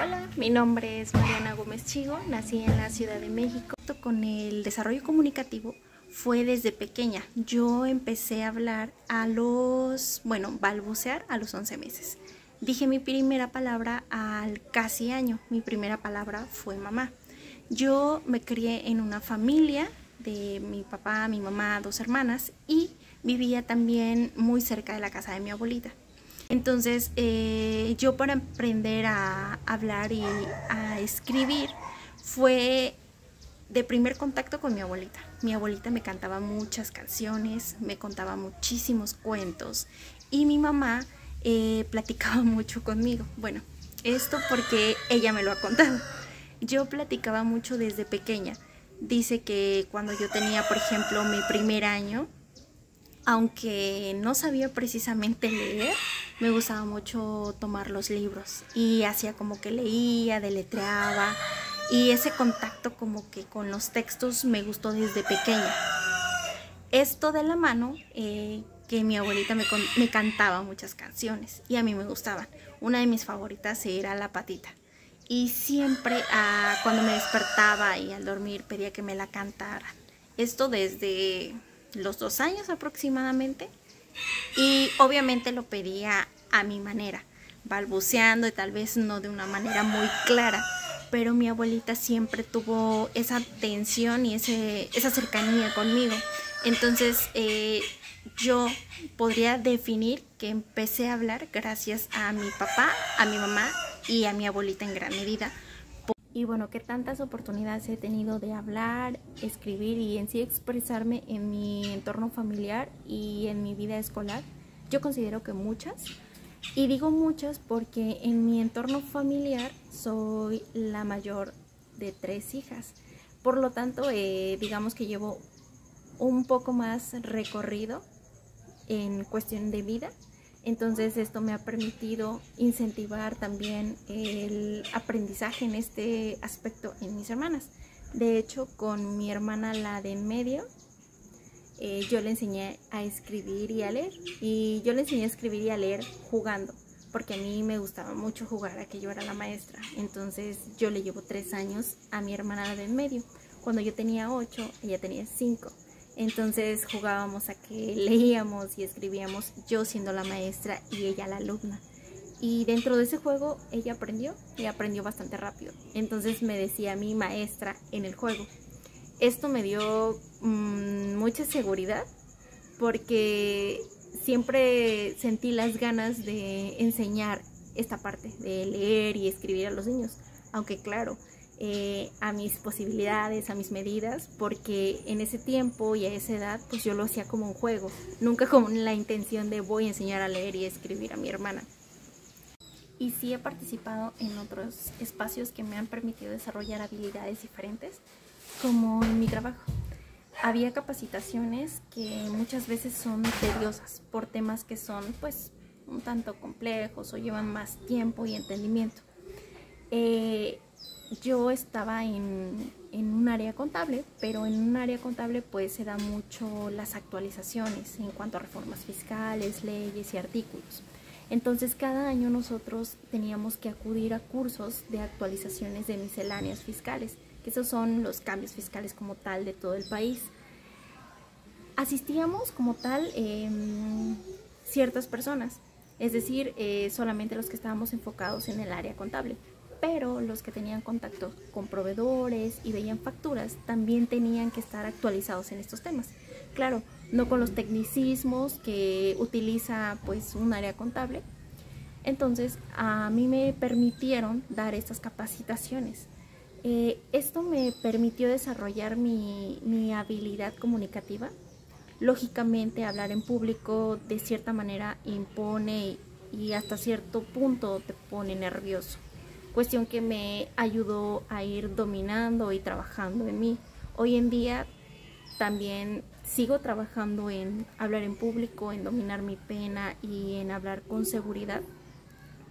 Hola, mi nombre es Mariana Gómez Chigo, nací en la Ciudad de México. Con el desarrollo comunicativo fue desde pequeña. Yo empecé a hablar balbucear a los 11 meses. Dije mi primera palabra al casi año. Mi primera palabra fue mamá. Yo me crié en una familia de mi papá, mi mamá, 2 hermanas y vivía también muy cerca de la casa de mi abuelita. Entonces yo para aprender a hablar y a escribir fue de primer contacto con mi abuelita. Mi abuelita me cantaba muchas canciones, me contaba muchísimos cuentos y mi mamá platicaba mucho conmigo. Bueno, esto porque ella me lo ha contado. Yo platicaba mucho desde pequeña. Dice que cuando yo tenía, por ejemplo, mi primer año, aunque no sabía precisamente leer, me gustaba mucho tomar los libros y hacía como que leía, deletreaba, y ese contacto como que con los textos me gustó desde pequeña. Esto de la mano que mi abuelita me cantaba muchas canciones y a mí me gustaban. Una de mis favoritas era La Patita. Y siempre cuando me despertaba y al dormir pedía que me la cantaran. Esto desde los 2 años aproximadamente, y obviamente lo pedía a mi manera, balbuceando y tal vez no de una manera muy clara, pero mi abuelita siempre tuvo esa atención y esa cercanía conmigo. Entonces yo podría definir que empecé a hablar gracias a mi papá, a mi mamá y a mi abuelita en gran medida. Y bueno, ¿qué tantas oportunidades he tenido de hablar, escribir y en sí expresarme en mi entorno familiar y en mi vida escolar? Yo considero que muchas. Y digo muchas porque en mi entorno familiar soy la mayor de 3 hijas. Por lo tanto, digamos que llevo un poco más recorrido en cuestión de vida. Entonces esto me ha permitido incentivar también el aprendizaje en este aspecto en mis hermanas. De hecho, con mi hermana, la de en medio, yo le enseñé a escribir y a leer. Y yo le enseñé a escribir y a leer jugando, porque a mí me gustaba mucho jugar, a que yo era la maestra. Entonces yo le llevo 3 años a mi hermana, la de en medio. Cuando yo tenía 8, ella tenía 5. Entonces jugábamos a que leíamos y escribíamos, yo siendo la maestra y ella la alumna. Y dentro de ese juego ella aprendió y aprendió bastante rápido. Entonces me decía mi maestra en el juego. Esto me dio mucha seguridad porque siempre sentí las ganas de enseñar esta parte de leer y escribir a los niños. Aunque claro, a mis posibilidades, a mis medidas, porque en ese tiempo y a esa edad pues yo lo hacía como un juego, nunca con la intención de voy a enseñar a leer y a escribir a mi hermana. Y sí he participado en otros espacios que me han permitido desarrollar habilidades diferentes, como en mi trabajo. Había capacitaciones que muchas veces son tediosas por temas que son pues un tanto complejos o llevan más tiempo y entendimiento. Yo estaba en un área contable, pero en un área contable pues se da mucho las actualizaciones en cuanto a reformas fiscales, leyes y artículos. Entonces cada año nosotros teníamos que acudir a cursos de actualizaciones de misceláneas fiscales, que esos son los cambios fiscales como tal de todo el país. Asistíamos como tal ciertas personas, es decir, solamente los que estábamos enfocados en el área contable. Pero los que tenían contacto con proveedores y veían facturas también tenían que estar actualizados en estos temas. Claro, no con los tecnicismos que utiliza pues un área contable. Entonces a mí me permitieron dar estas capacitaciones. Esto me permitió desarrollar mi habilidad comunicativa. Lógicamente hablar en público de cierta manera impone y hasta cierto punto te pone nervioso. Cuestión que me ayudó a ir dominando y trabajando en mí. Hoy en día también sigo trabajando en hablar en público, en dominar mi pena y en hablar con seguridad,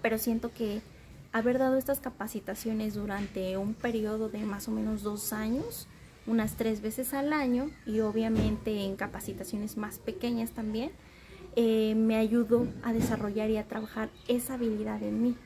pero siento que haber dado estas capacitaciones durante un periodo de más o menos 2 años, unas 3 veces al año y obviamente en capacitaciones más pequeñas también, me ayudó a desarrollar y a trabajar esa habilidad en mí.